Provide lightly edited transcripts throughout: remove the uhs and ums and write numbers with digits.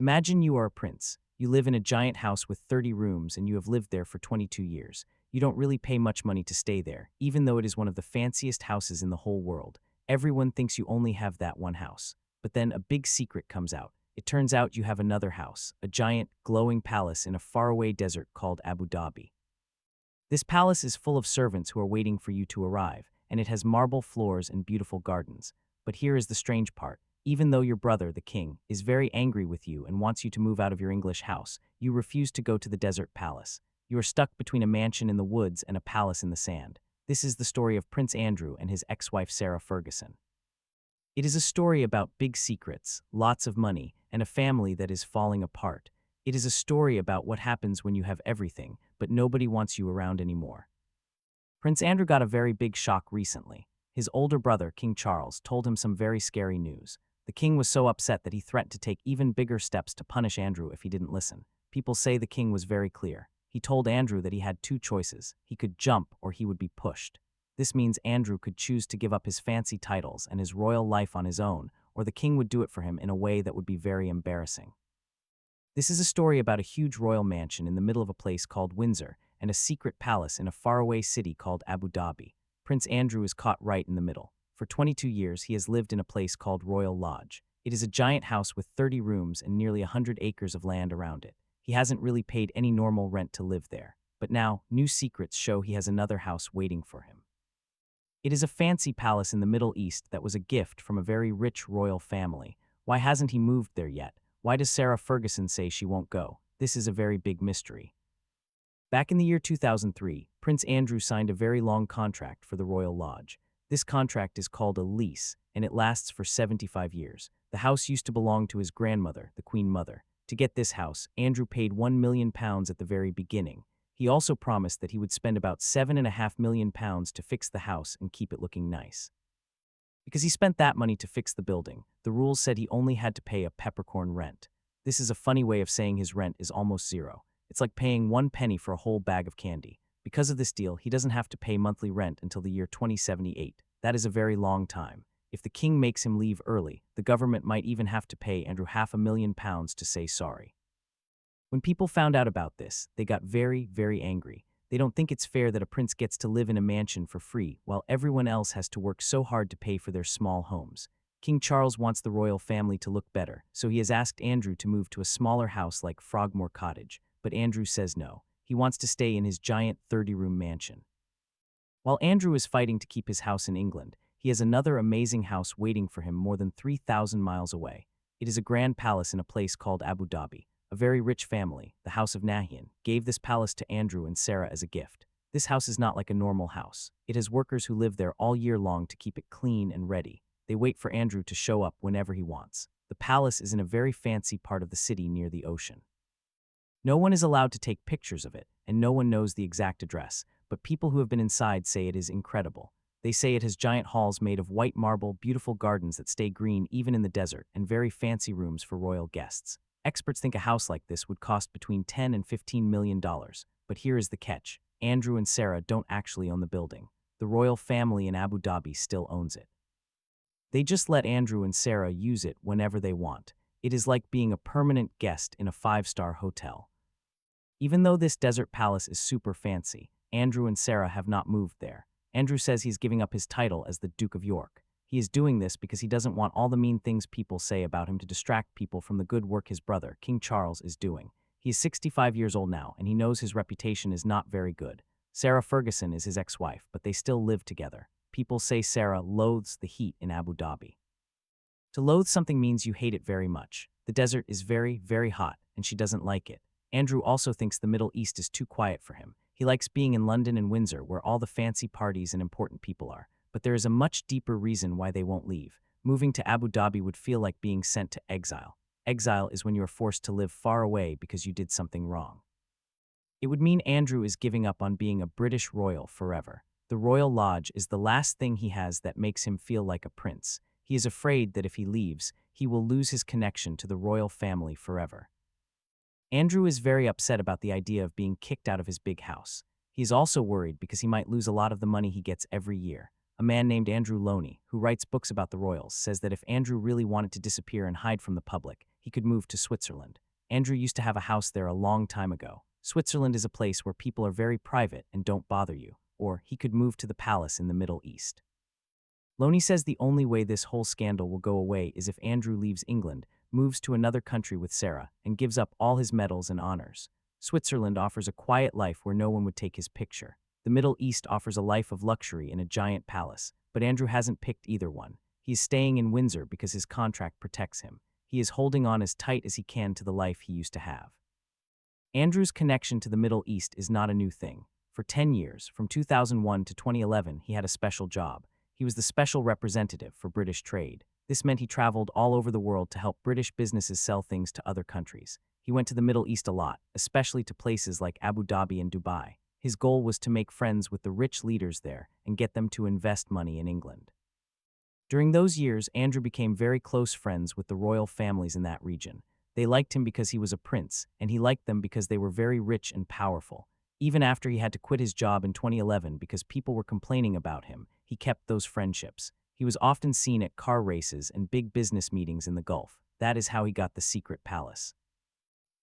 Imagine you are a prince. You live in a giant house with 30 rooms and you have lived there for 22 years. You don't really pay much money to stay there, even though it is one of the fanciest houses in the whole world. Everyone thinks you only have that one house. But then a big secret comes out. It turns out you have another house, a giant, glowing palace in a faraway desert called Abu Dhabi. This palace is full of servants who are waiting for you to arrive, and it has marble floors and beautiful gardens. But here is the strange part. Even though your brother, the king, is very angry with you and wants you to move out of your English house, you refuse to go to the desert palace. You are stuck between a mansion in the woods and a palace in the sand. This is the story of Prince Andrew and his ex-wife Sarah Ferguson. It is a story about big secrets, lots of money, and a family that is falling apart. It is a story about what happens when you have everything, but nobody wants you around anymore. Prince Andrew got a very big shock recently. His older brother, King Charles, told him some very scary news. The king was so upset that he threatened to take even bigger steps to punish Andrew if he didn't listen. People say the king was very clear. He told Andrew that he had two choices. He could jump or he would be pushed. This means Andrew could choose to give up his fancy titles and his royal life on his own, or the king would do it for him in a way that would be very embarrassing. This is a story about a huge royal mansion in the middle of a place called Windsor and a secret palace in a faraway city called Abu Dhabi. Prince Andrew is caught right in the middle. For 22 years, he has lived in a place called Royal Lodge. It is a giant house with 30 rooms and nearly 100 acres of land around it. He hasn't really paid any normal rent to live there. But now, new secrets show he has another house waiting for him. It is a fancy palace in the Middle East that was a gift from a very rich royal family. Why hasn't he moved there yet? Why does Sarah Ferguson say she won't go? This is a very big mystery. Back in the year 2003, Prince Andrew signed a very long contract for the Royal Lodge. This contract is called a lease, and it lasts for 75 years. The house used to belong to his grandmother, the Queen Mother. To get this house, Andrew paid £1 million at the very beginning. He also promised that he would spend about £7.5 million to fix the house and keep it looking nice. Because he spent that money to fix the building, the rules said he only had to pay a peppercorn rent. This is a funny way of saying his rent is almost zero. It's like paying 1 penny for a whole bag of candy. Because of this deal, he doesn't have to pay monthly rent until the year 2078. That is a very long time. If the king makes him leave early, the government might even have to pay Andrew £500,000 to say sorry. When people found out about this, they got very, very angry. They don't think it's fair that a prince gets to live in a mansion for free while everyone else has to work so hard to pay for their small homes. King Charles wants the royal family to look better, so he has asked Andrew to move to a smaller house like Frogmore Cottage, but Andrew says no. He wants to stay in his giant 30-room mansion. While Andrew is fighting to keep his house in England, he has another amazing house waiting for him more than 3,000 miles away. It is a grand palace in a place called Abu Dhabi. A very rich family, the House of Nahyan, gave this palace to Andrew and Sarah as a gift. This house is not like a normal house. It has workers who live there all year long to keep it clean and ready. They wait for Andrew to show up whenever he wants. The palace is in a very fancy part of the city near the ocean. No one is allowed to take pictures of it, and no one knows the exact address, but people who have been inside say it is incredible. They say it has giant halls made of white marble, beautiful gardens that stay green even in the desert, and very fancy rooms for royal guests. Experts think a house like this would cost between $10 and $15 million. But here is the catch. Andrew and Sarah don't actually own the building. The royal family in Abu Dhabi still owns it. They just let Andrew and Sarah use it whenever they want. It is like being a permanent guest in a 5-star hotel. Even though this desert palace is super fancy, Andrew and Sarah have not moved there. Andrew says he's giving up his title as the Duke of York. He is doing this because he doesn't want all the mean things people say about him to distract people from the good work his brother, King Charles, is doing. He is 65 years old now, and he knows his reputation is not very good. Sarah Ferguson is his ex-wife, but they still live together. People say Sarah loathes the heat in Abu Dhabi. To loathe something means you hate it very much. The desert is very, very hot, and she doesn't like it. Andrew also thinks the Middle East is too quiet for him. He likes being in London and Windsor, where all the fancy parties and important people are. But there is a much deeper reason why they won't leave. Moving to Abu Dhabi would feel like being sent to exile. Exile is when you are forced to live far away because you did something wrong. It would mean Andrew is giving up on being a British royal forever. The Royal Lodge is the last thing he has that makes him feel like a prince. He is afraid that if he leaves, he will lose his connection to the royal family forever. Andrew is very upset about the idea of being kicked out of his big house. He is also worried because he might lose a lot of the money he gets every year. A man named Andrew Loney, who writes books about the royals, says that if Andrew really wanted to disappear and hide from the public, he could move to Switzerland. Andrew used to have a house there a long time ago. Switzerland is a place where people are very private and don't bother you. Or he could move to the palace in the Middle East. Loney says the only way this whole scandal will go away is if Andrew leaves England, moves to another country with Sarah, and gives up all his medals and honors. Switzerland offers a quiet life where no one would take his picture. The Middle East offers a life of luxury in a giant palace, but Andrew hasn't picked either one. He is staying in Windsor because his contract protects him. He is holding on as tight as he can to the life he used to have. Andrew's connection to the Middle East is not a new thing. For 10 years, from 2001 to 2011, he had a special job. He was the special representative for British trade. This meant he traveled all over the world to help British businesses sell things to other countries. He went to the Middle East a lot, especially to places like Abu Dhabi and Dubai. His goal was to make friends with the rich leaders there and get them to invest money in England. During those years, Andrew became very close friends with the royal families in that region. They liked him because he was a prince, and he liked them because they were very rich and powerful. Even after he had to quit his job in 2011 because people were complaining about him, he kept those friendships. He was often seen at car races and big business meetings in the Gulf. That is how he got the secret palace.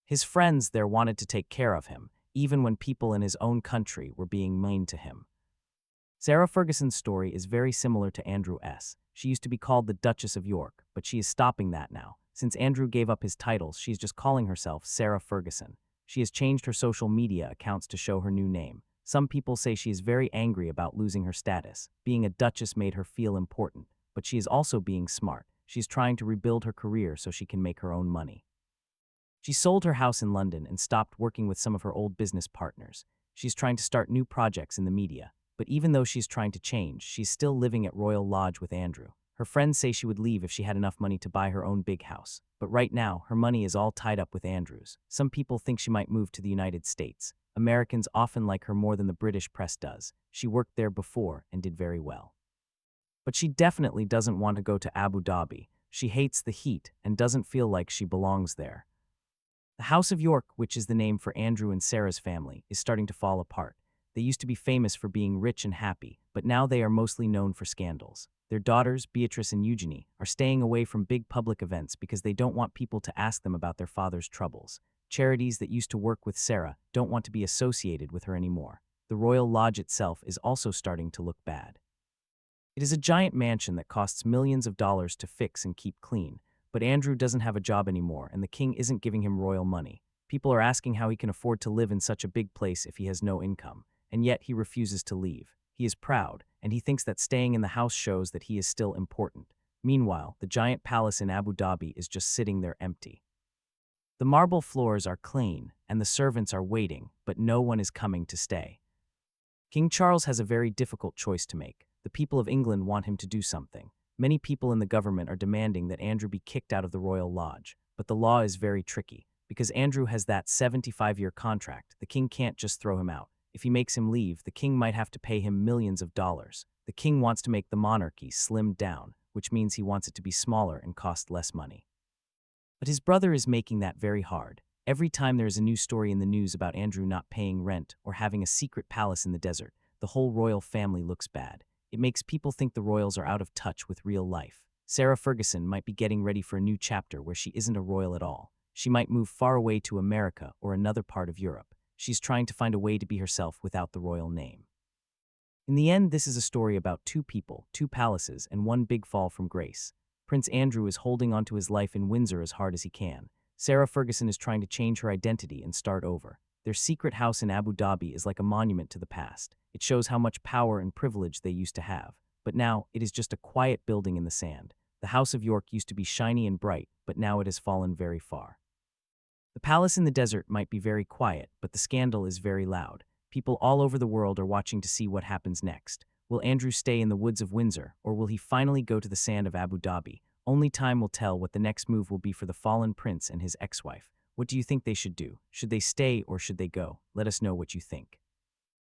His friends there wanted to take care of him, even when people in his own country were being mean to him. Sarah Ferguson's story is very similar to Andrew's. She used to be called the Duchess of York, but she is stopping that now. Since Andrew gave up his titles, she's just calling herself Sarah Ferguson. She has changed her social media accounts to show her new name. Some people say she is very angry about losing her status. Being a duchess made her feel important, but she is also being smart. She's trying to rebuild her career so she can make her own money. She sold her house in London and stopped working with some of her old business partners. She's trying to start new projects in the media. But even though she's trying to change, she's still living at Royal Lodge with Andrew. Her friends say she would leave if she had enough money to buy her own big house. But right now, her money is all tied up with Andrew's. Some people think she might move to the United States. Americans often like her more than the British press does. She worked there before and did very well. But she definitely doesn't want to go to Abu Dhabi. She hates the heat and doesn't feel like she belongs there. The House of York, which is the name for Andrew and Sarah's family, is starting to fall apart. They used to be famous for being rich and happy, but now they are mostly known for scandals. Their daughters, Beatrice and Eugenie, are staying away from big public events because they don't want people to ask them about their father's troubles. Charities that used to work with Sarah don't want to be associated with her anymore. The Royal Lodge itself is also starting to look bad. It is a giant mansion that costs millions of dollars to fix and keep clean, but Andrew doesn't have a job anymore and the king isn't giving him royal money. People are asking how he can afford to live in such a big place if he has no income, and yet he refuses to leave. He is proud, and he thinks that staying in the house shows that he is still important. Meanwhile, the giant palace in Abu Dhabi is just sitting there empty. The marble floors are clean, and the servants are waiting, but no one is coming to stay. King Charles has a very difficult choice to make. The people of England want him to do something. Many people in the government are demanding that Andrew be kicked out of the Royal Lodge, but the law is very tricky. Because Andrew has that 75-year contract, the king can't just throw him out. If he makes him leave, the king might have to pay him millions of dollars. The king wants to make the monarchy slimmed down, which means he wants it to be smaller and cost less money. But his brother is making that very hard. Every time there is a new story in the news about Andrew not paying rent or having a secret palace in the desert, the whole royal family looks bad. It makes people think the royals are out of touch with real life. Sarah Ferguson might be getting ready for a new chapter where she isn't a royal at all. She might move far away to America or another part of Europe. She's trying to find a way to be herself without the royal name. In the end, this is a story about two people, two palaces, and one big fall from grace. Prince Andrew is holding on to his life in Windsor as hard as he can. Sarah Ferguson is trying to change her identity and start over. Their secret house in Abu Dhabi is like a monument to the past. It shows how much power and privilege they used to have. But now, it is just a quiet building in the sand. The House of York used to be shiny and bright, but now it has fallen very far. The palace in the desert might be very quiet, but the scandal is very loud. People all over the world are watching to see what happens next. Will Andrew stay in the woods of Windsor, or will he finally go to the sand of Abu Dhabi? Only time will tell what the next move will be for the fallen prince and his ex-wife. What do you think they should do? Should they stay or should they go? Let us know what you think.